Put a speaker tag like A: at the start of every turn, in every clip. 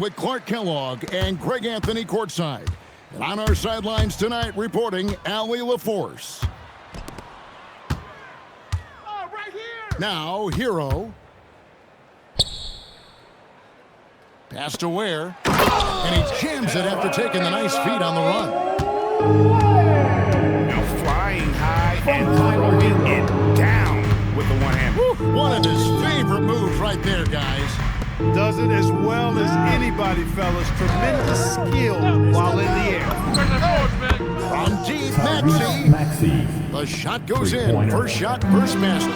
A: with Clark Kellogg and Greg Anthony courtside. And on our sidelines tonight, reporting Ali LaForce.
B: Right here.
A: Now, Hero. Pass to Ware. And he jams it after taking the nice feed on the run.
B: Now flying high and throwing it down with the one hand.
A: One of his favorite moves right there, guys.
C: Does it as well as anybody, fellas. Tremendous skill while in the air.
A: From deep, Maxey. The shot goes in. First shot, first basket.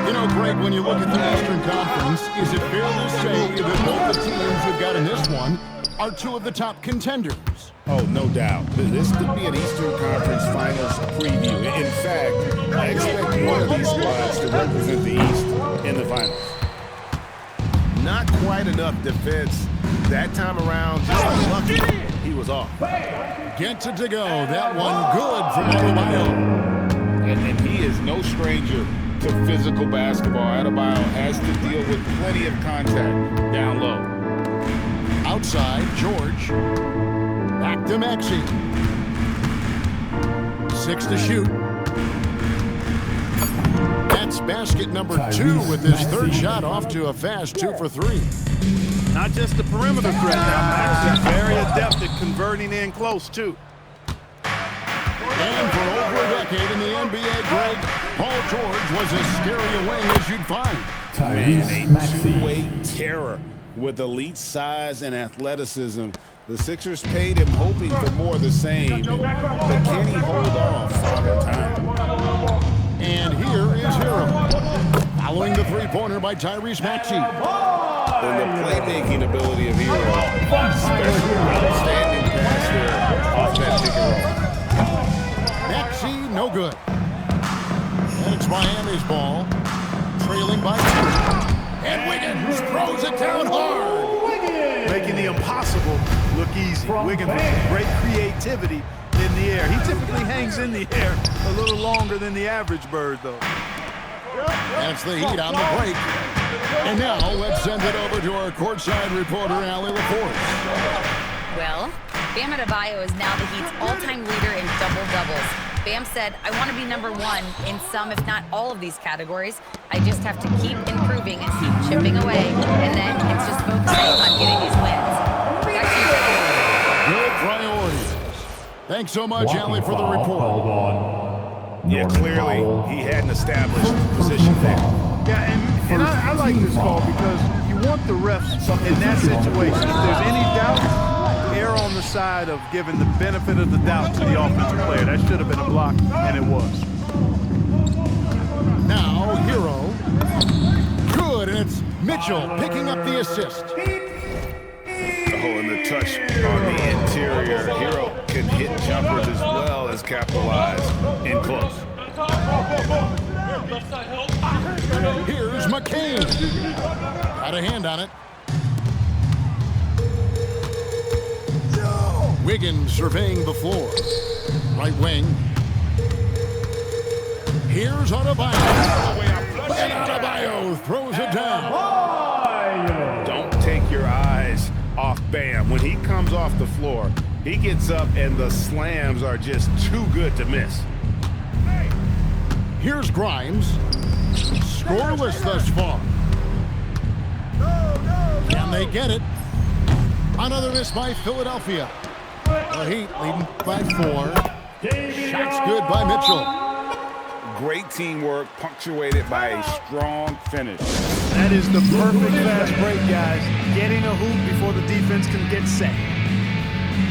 A: You know, Greg, when you look at the Eastern Conference, is it fair to say that both the teams we've got in this one are two of the top contenders?
D: Oh, no doubt. This could be an Eastern Conference Finals preview. In fact, I expect one of these squads to represent the East in the finals. Not quite enough defense that time around. Just lucky he was off.
A: Gets it to go. That one good from adebayo.
D: And he is no stranger to physical basketball. Adebayo has to deal with plenty of contact down low.
A: Outside, George. Back to Maxey. 6 to shoot. That's basket number 2 with his third shot off to a fast 2 for 3.
C: Not just the perimeter threat now, Max is very adept at converting in close, too.
A: And for over a decade in the NBA, Greg, Paul George was as scary a wing as you'd find.
D: Man, a two-way terror with elite size and athleticism. The Sixers paid him hoping for more of the same, but can he hold off Father Time?
A: And here is Hero. Following the three-pointer by Tyrese Maxey.
D: And the playmaking ability of Hero, especially outstanding pass there off that pick and roll.
A: Maxey, no good. And it's Miami's ball. Trailing by 2. And Wiggins throws it down hard.
C: Making the impossible look easy. Wiggins with great creativity in the air. He typically hangs in the air a little longer than the average bird, though.
A: That's the Heat on the break. And now let's send it over to our courtside reporter, Ali LaForce.
E: Well, Bam Adebayo is now the Heat's all-time leader in double-doubles. Bam said, I want to be number 1 in some, if not all of these categories. I just have to keep improving and keep chipping away. And then it's just focusing on getting these wins. Back to you.
A: Good priorities. Thanks so much, Ali, for the report.
D: Yeah, clearly he hadn't established position there.
C: Yeah, and I like this call because you want the refs in that situation. If there's any doubt, err on the side of giving the benefit of the doubt to the offensive player. That should have been a block, and it was.
A: Now, Hero. Good, and it's Mitchell picking up the assist.
D: Oh, and the touch on the interior. Hero can hit jumpers as well as capitalize in close.
A: Here's McCain. Got a hand on it. Wiggins surveying the floor. Right wing. Here's Adebayo. And Adebayo throws it down.
D: Don't take your eyes off Bam. When he comes off the floor, he gets up and the slams are just too good to miss.
A: Here's Grimes. Scoreless thus far. Can they get it? Another miss by Philadelphia. The Heat leading by 4. Shots good by Mitchell.
D: Great teamwork punctuated by a strong finish.
C: That is the perfect fast break, guys. Getting a hoop before the defense can get set.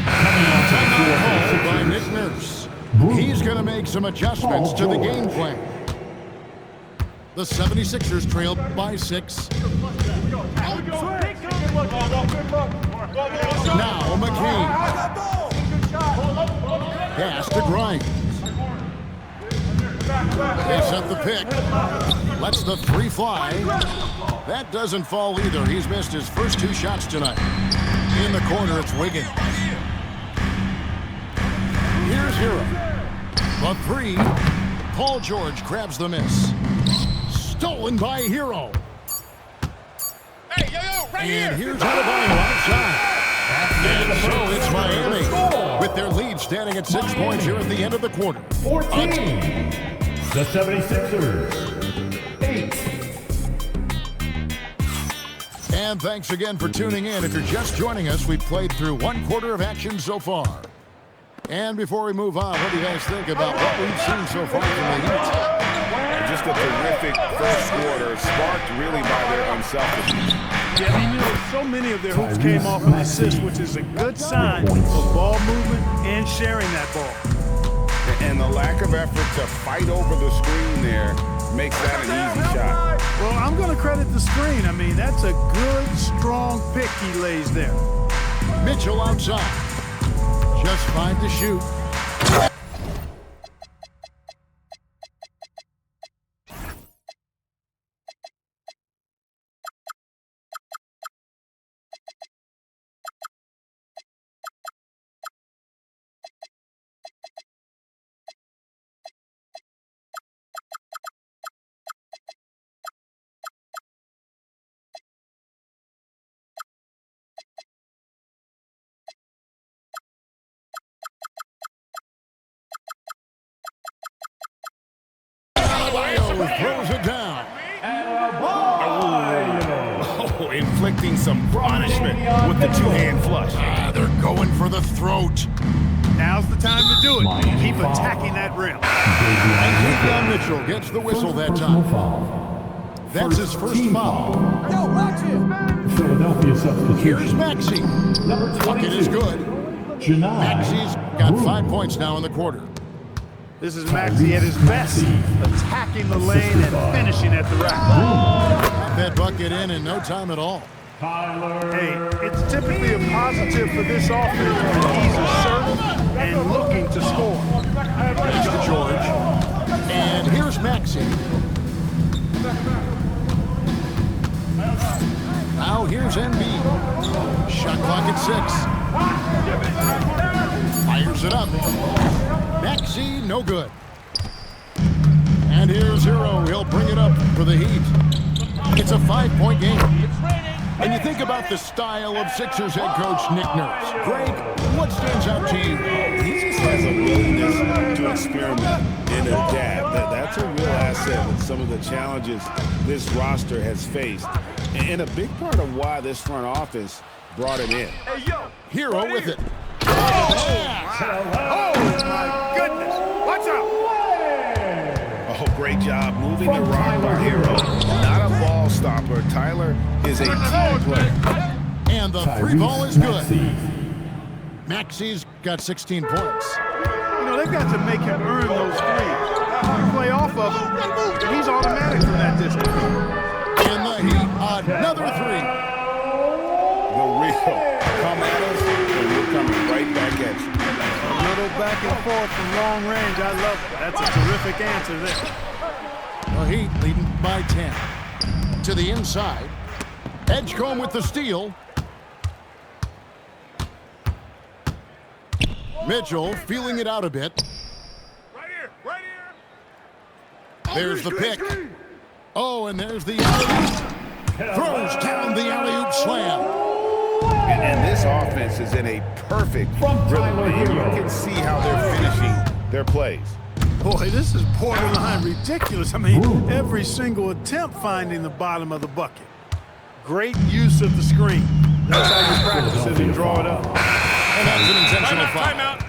A: Timeout called by Nick Nurse. He's going to make some adjustments to the game plan. The 76ers trail by 6. Now McCain. Pass to Grimes. They set the pick. Lets the 3 fly. That doesn't fall either. He's missed his first 2 shots tonight. In the corner, it's Wiggins. Here's Hero. The 3. Paul George grabs the miss. Stolen by Hero.
B: Hey, yo, yo!
A: And here's Adebayo outside. And so it's Miami with their lead standing at 6 points here at the end of the quarter.
F: 14. The 76ers. 8.
A: And thanks again for tuning in. If you're just joining us, we've played through 1 quarter of action so far. And before we move on, what do you guys think about what we've seen so far from the Heat?
D: Just a terrific first quarter, sparked really by their unselfishness.
C: Yeah, I mean, you know, so many of their hoops came off of assists, which is a good sign of ball movement and sharing that ball.
D: And the lack of effort to fight over the screen there makes that an easy shot.
C: Well, I'm going to credit the screen. I mean, that's a good, strong pick he lays there.
A: Mitchell outside. Just fine to shoot. Throws it down.
D: Oh, inflicting some punishment with the two-hand flush.
A: They're going for the throat.
C: Now's the time to do it. Keep attacking that rim.
A: And Mitchell gets the whistle that time. That's his first foul.
F: Philadelphia substitution.
A: Here's Maxey.
F: Number 22.
A: Bucket is good. Maxey's got 5 points now in the quarter.
C: This is Maxey at his best, attacking the lane and finishing at the rack.
A: That bucket in no time at all.
C: Hey, it's typically a positive for this offense when he's assertive and looking to score.
A: Here's to George. And here's Maxey. Now here's Embiid. Shot clock at 6. Fires it up. Maxey, no good. And here's Hero. He'll bring it up for the Heat. It's a 5-point game. And you think about the style of Sixers head coach Nick Nurse. Greg, what stands out to you?
D: He just has a willingness to experiment and adapt. That's a real asset with some of the challenges this roster has faced. And a big part of why this front office brought him in.
A: Hero with it.
B: Oh, my goodness. Watch out.
D: Oh, great job moving the rock by Hero. Not a ball stopper. Tyler is a team player.
A: And the free ball is good. Maxey's got 16 points.
C: You know, they've got to make him earn those threes. You play off of him, he's automatic from that distance.
A: In the Heat, another three.
D: The real come at us, and we're coming right back at you.
C: A little back and forth from long range. I love it. That's a terrific answer there.
A: The Heat leading by 10. To the inside. Edgecombe with the steal. Mitchell feeling it out a bit.
B: Right here. Right here.
A: There's the pick. Oh, and there's the alley-oop. Throws down the alley-oop slam.
D: And this offense is in a perfect rhythm. You can see how they're finishing their plays.
C: Boy, this is borderline ridiculous. I mean, every single attempt finding the bottom of the bucket. Great use of the screen. That's how you practice it and draw it up.
A: And that's an intentional foul.
B: Timeout.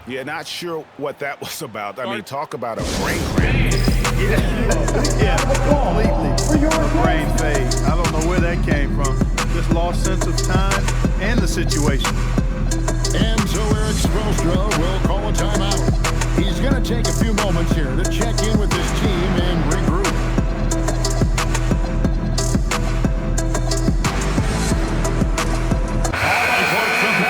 D: Yeah, not sure what that was about. I mean, talk about a brain cramp.
C: Yeah, completely. A brain phase. I don't know where that came from. Just lost sense of time and the situation.
A: And so Eric Spoelstra will call a timeout. He's going to take a few moments here to check in with his team and regroup.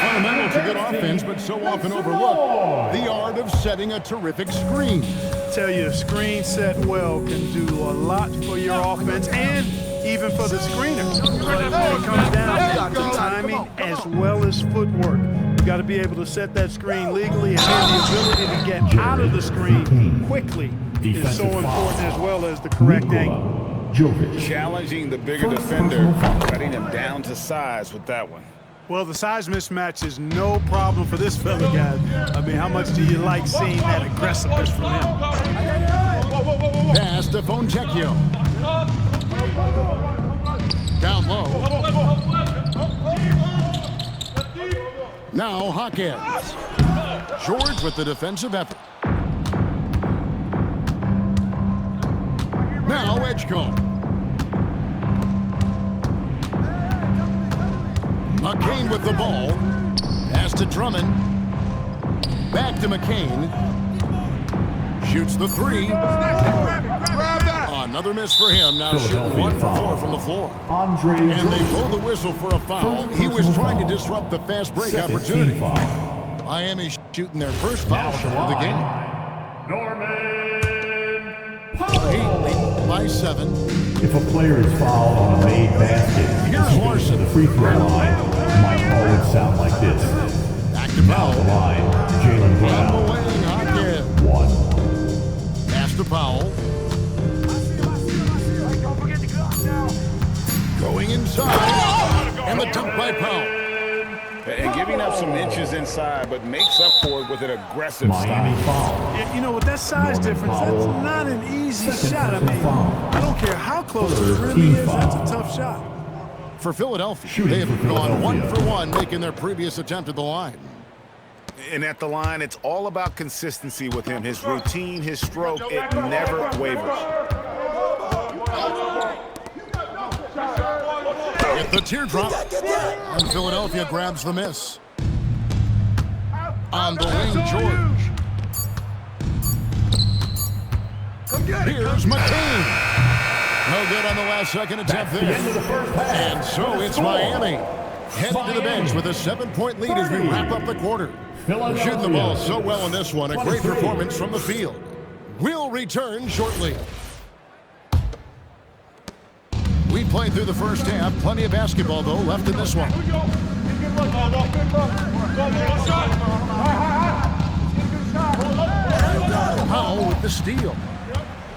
A: Fundamental to good offense, but so often overlooked. The art of setting a terrific screen.
C: I tell you, a screen set well can do a lot for your offense and even for the screener. But it comes down to timing as well as footwork. You got to be able to set that screen legally, and then the ability to get out of the screen quickly is so important, as well as the correct angle.
D: Challenging the bigger defender, cutting him down to size with that one.
C: Well, the size mismatch is no problem for this fella, guys. I mean, how much do you like seeing that aggressiveness from him?
A: Pass to Fontecchio. Down low. Now Hawkins. George with the defensive effort. Now Edgecombe. McCain with the ball. Pass to Drummond. Back to McCain. Shoots the three. Another miss for him. Now shooting 1 for 4 from the floor. And they blow the whistle for a foul. He was trying to disrupt the fast break opportunity. Miami shooting their first foul shot of the game. Heat lead by 7.
F: If a player is fouled on a made basket,
A: Here's Larson.
F: the free throw line, my call would sound like this.
A: Back to
F: Now
A: Powell.
F: the line, Jalen
A: On the
F: Brown.
A: wing, Hawkins.
F: 1.
A: Pass to Powell. Going inside. And the dunk by Powell.
D: And giving up some inches inside, but makes up for it with an aggressive
F: Miami
D: style.
F: foul.
C: Yeah, you know, with that size difference, that's not an easy shot. I mean, I don't care how close the rim is, that's a tough shot.
A: For Philadelphia,
F: Shooting
A: they have
F: for
A: gone
F: Philadelphia.
A: 1 for 1, making their previous attempt at the line.
D: And at the line, it's all about consistency with him. His routine, his stroke, it never wavers.
A: Get the teardrop. And Philadelphia grabs the miss. On the wing, George. Here's McCain. No good on the last second attempt there. And so it's Miami. Heading to the bench with a 7-point lead as we wrap up the quarter. Shooting the ball so well in this one. A great performance from the field. We'll return shortly. We played through the first half. Plenty of basketball, though, left in this one. Powell with the steal.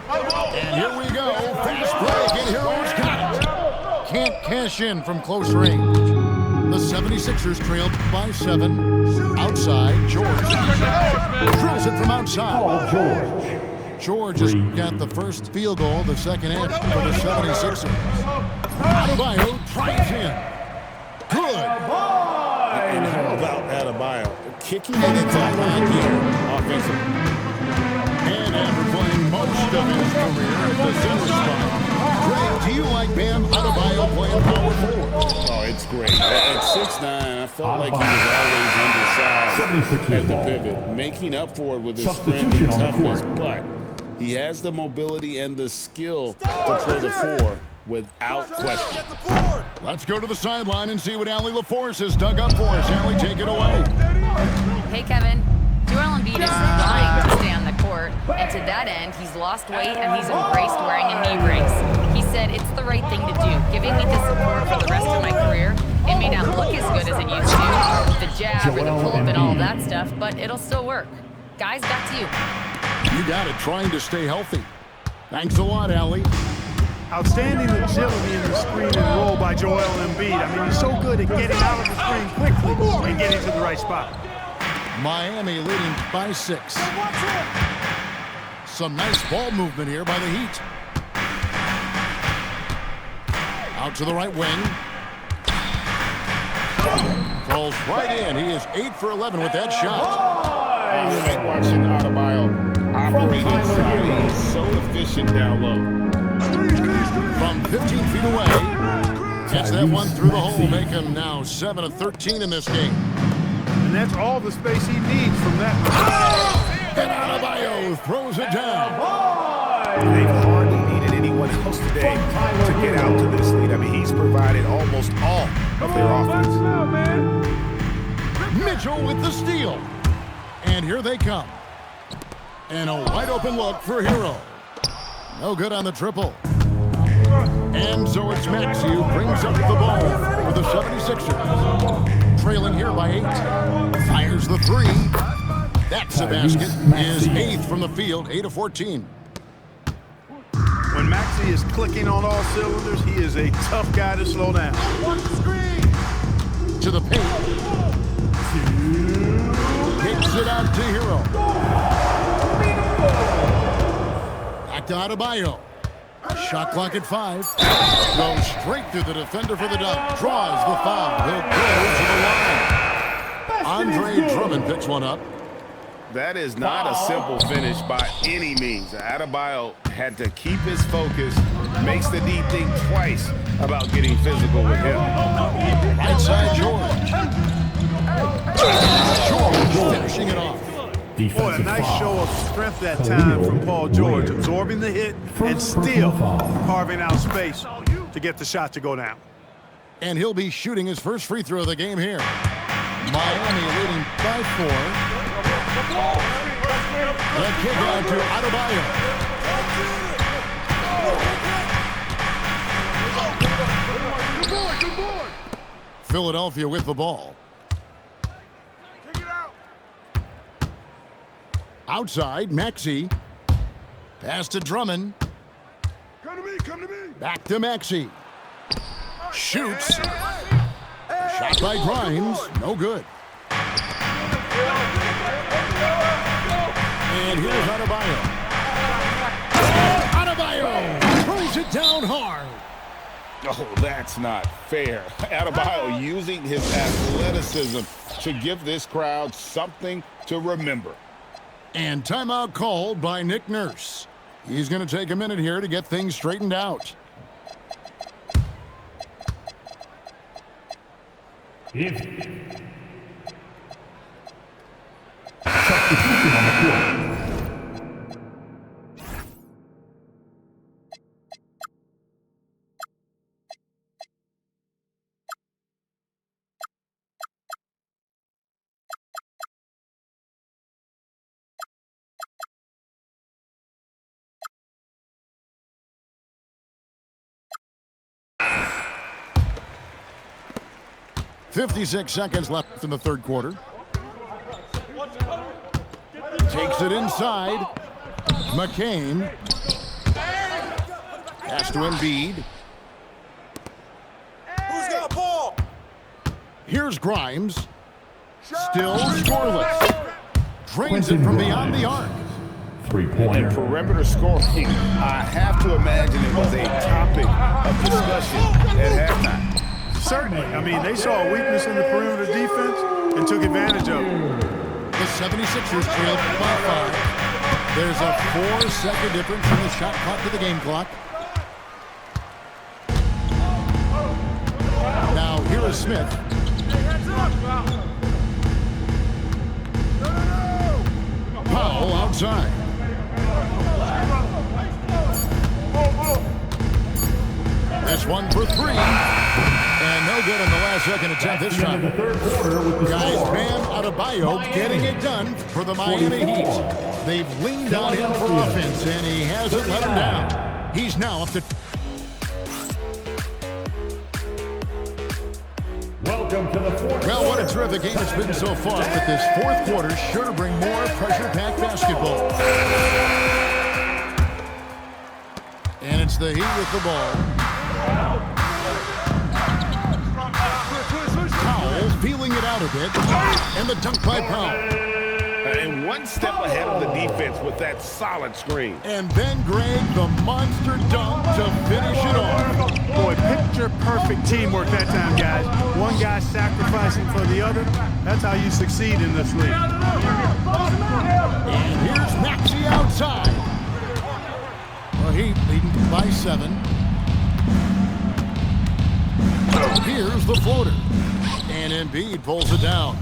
A: And here we go. Fast break, and Heroes got it. Can't cash in from close range. The 76ers trailed by 7. Outside, George. Drills it from outside. George has got the first field goal of the second half for the 76ers. Adebayo tries in. Good.
D: And how about Adebayo? Kicking it inside line here offensively.
A: And after playing most of his career at the center spot, Greg, do you like Bam Adebayo playing power forward?
D: Oh, it's great. At 6'9", I felt like he was always undersized at the pivot, making up for it with his strength and toughness, but he has the mobility and the skill to play the 4 without question.
A: Let's go to the sideline and see what Allie LaForce has dug up for us. Allie, take it away.
E: Hey, Kevin. Joel Embiid is trying to stay on the court, and to that end, he's lost weight and he's embraced wearing a knee brace. He said, "It's the right thing to do, giving me the support for the rest of my career. It may not look as good as it used to, the jab or the pull-up and all of that stuff, but it'll still work." Guys, back to you.
A: You got it, trying to stay healthy. Thanks a lot, Allie.
C: Outstanding agility in the screen and roll by Joel Embiid. I mean, he's so good at getting out of the screen quickly and getting to the right spot.
A: Miami leading by 6. Some nice ball movement here by the Heat. Out to the right wing. Falls right in. He is 8 for 11 with that shot.
D: I like watching Adebayo operate inside. He's so efficient down low.
A: From 15 feet away. Gets that one through the hole. Make him now 7 of 13 in this game.
C: And that's all the space he needs from that.
A: And Adebayo throws it down.
D: They've hardly needed anyone else today to get out to this lead. I mean, he's provided almost all of their offense.
A: Mitchell with the steal. And here they come. And a wide open look for Hero. No good on the triple. And so it's Maxey who brings up the ball for the 76ers. Trailing here by 8. Fires the 3. That's a basket. His 8th from the field, 8 of 14.
C: When When Maxey is clicking on all cylinders, he is a tough guy to slow down.
A: To the paint. Kicks it out to Hero. Back to Adebayo. Shot clock at 5. Goes straight through the defender for the dunk. Draws the foul. He'll go to the line. Andre Drummond picks one up.
D: That is not a simple finish by any means. Adebayo had to keep his focus, makes the D think twice about getting physical with him.
A: Right side, George. George finishing it off.
C: Boy, a nice show of strength that time from Paul George, absorbing the hit and still carving out space to get the shot to go down.
A: And he'll be shooting his first free throw of the game here. Miami leading by 4. The kick out to Adebayo. Philadelphia with the ball. Outside, Maxey. Pass to Drummond.
B: Come to me.
A: Back to Maxey. Shoots. Shot by Grimes. No good. And here's Adebayo. Adebayo throws it down hard.
D: Oh, that's not fair. Adebayo using his athleticism to give this crowd something to remember.
A: And timeout called by Nick Nurse. He's going to take a minute here to get things straightened out.
F: Substitution on the court.
A: 56 seconds left in the third quarter. Takes it inside. McCain. Pass to Embiid.
B: Who's got ball?
A: Here's Grimes. Still scoreless. Drains it from beyond the arc.
F: Three-pointer.
D: And perimeter scoring, I have to imagine it was a topic of discussion at halftime.
C: Certainly. I mean, they saw a weakness in the perimeter defense and took advantage of it.
A: The 76ers trail by 5. There's a 4-second difference from the shot clock to the game clock. Now, here is Smith. Powell outside. This one for 3. And no good on the last second attempt this time. Guys, Bam Adebayo getting it done for the Miami Heat. They've leaned on him for offense, and he hasn't let him down. He's now up to...
F: Welcome to the fourth.
A: Well, what a terrific game it's been so far, but this fourth quarter sure to bring more pressure-packed basketball. And it's the Heat with the ball. Powell feeling it out a bit, and the dunk by Powell.
D: And one step ahead of the defense with that solid screen.
A: And then Greg, the monster dunk to finish it off.
C: Boy, picture-perfect teamwork that time, guys. One guy sacrificing for the other. That's how you succeed in this league.
A: And here's Maxey outside. The Heat leading by 7. Here's the floater. And Embiid pulls it down.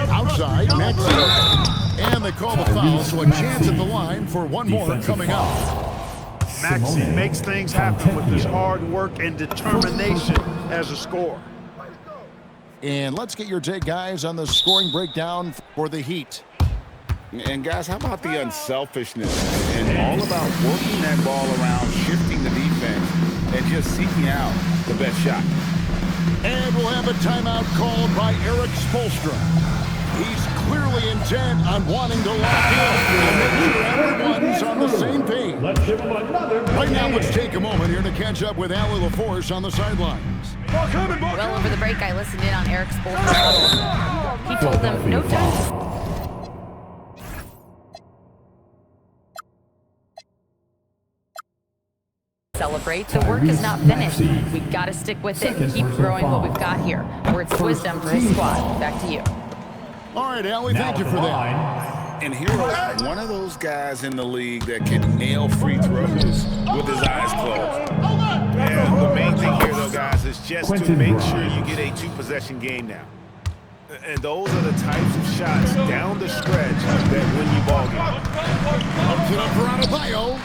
A: Outside, Maxey. And they call the foul, so a chance at the line for one more coming up.
C: Maxey makes things happen with his hard work and determination as a scorer.
A: And let's get your take, guys, on the scoring breakdown for the Heat.
D: And guys, how about the unselfishness and all about working that ball around, shifting the defense, and just seeking out the best shot.
A: And we'll have a timeout called by Eric Spoelstra. He's clearly intent on wanting to lock in and make sure everyone's on the same page.
F: Let's give him another.
A: Right now, let's take a moment here to catch up with Allie LaForce on the sidelines.
E: Well, over the break, I listened in on Eric's Bolton huddle. He told them no time. Celebrate. The work is not finished. We've got to stick with it and keep growing what we've got here. Words of wisdom for his squad. Back to you.
A: All right, Allie, thank you for that.
D: And Hero, one of those guys in the league that can nail free throws with his eyes closed.
B: Yeah, the main thing here, though, guys, is just to make sure you get a 2-possession game now. And those are the types of shots down the stretch that win you ball games.
A: Up to the for adebayo.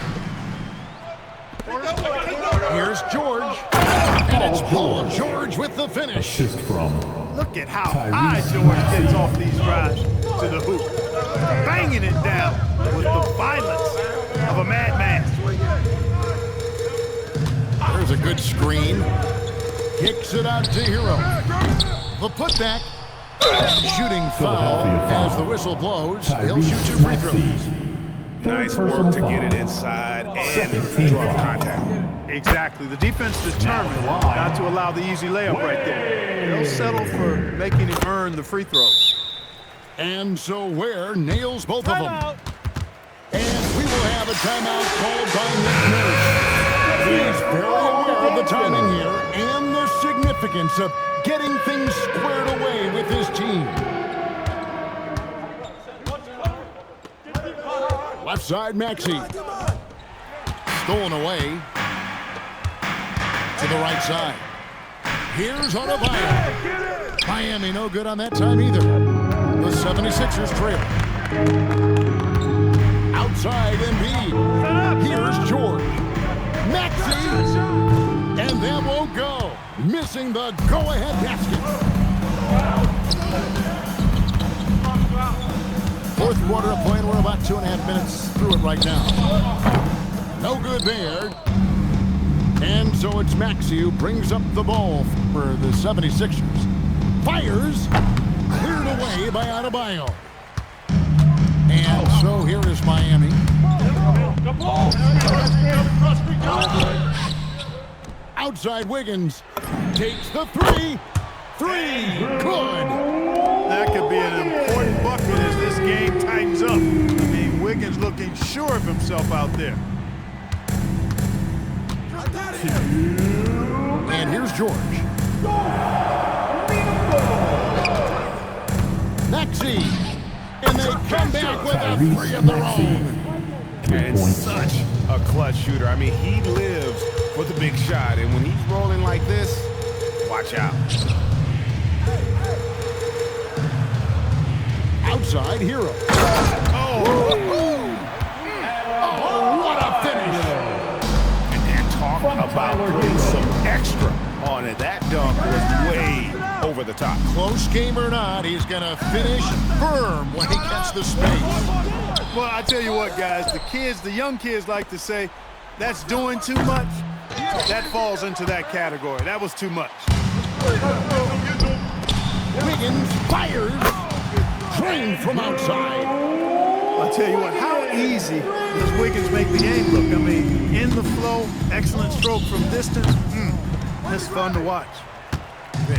A: Here's George. And it's Paul George with the finish.
F: Assist from.
C: Look at how high George gets off these drives to the hoop. Banging it down with the violence of a madman.
A: There's a good screen. Kicks it out to Hero. The putback. Shooting foul as the whistle blows. He'll shoot 2 free throws.
B: Nice work to get it inside and draw contact.
C: Exactly. The defense determined not to allow the easy layup right there. They'll settle for making him earn the free throws.
A: And so Ware nails both of them. And we will have a timeout called by Nick Nurse. He's very aware of the timing here and the significance of getting things squared away with his team. Left side, Maxey. Stolen away to the right side. Here's Adebayo. Miami no good on that time either. The 76ers trail. Outside Embiid. Here's George. Maxey. And that won't go. Missing the go-ahead basket. Fourth quarter of play, and we're about 2.5 minutes through it right now. No good there. And so it's Maxey who brings up the ball for the 76ers. Fires. Cleared away by Adebayo. And so here is Miami. Outside Wiggins. Takes the 3. 3. Good.
C: That could be an important bucket as this game tightens up. I mean, Wiggins looking sure of himself out there.
A: And here's George. Maxey. And they come back with a 3 of their own.
B: And such a clutch shooter. I mean, he lives for the big shot. And when he's rolling like this, watch out.
A: Outside Hero. Oh, what a finish.
B: And talk about putting some extra on it. That dunk was way over the top.
A: Close game or not, he's going to finish firm when he gets the space.
C: Well, I tell you what, guys, the young kids like to say, that's doing too much. That falls into that category. That was too much.
A: Wiggins fires. Drained from outside.
C: I'll tell you what, how easy does Wiggins make the game look? I mean, in the flow, excellent stroke from distance. That's fun to watch.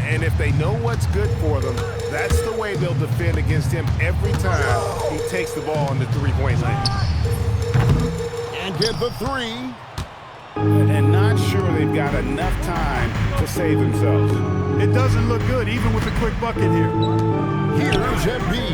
B: And if they know what's good for them, that's the way they'll defend against him every time he takes the ball in the 3-point line.
A: And get the 3.
B: And not sure they've got enough time to save themselves.
C: It doesn't look good, even with a quick bucket here.
A: Here's Embiid.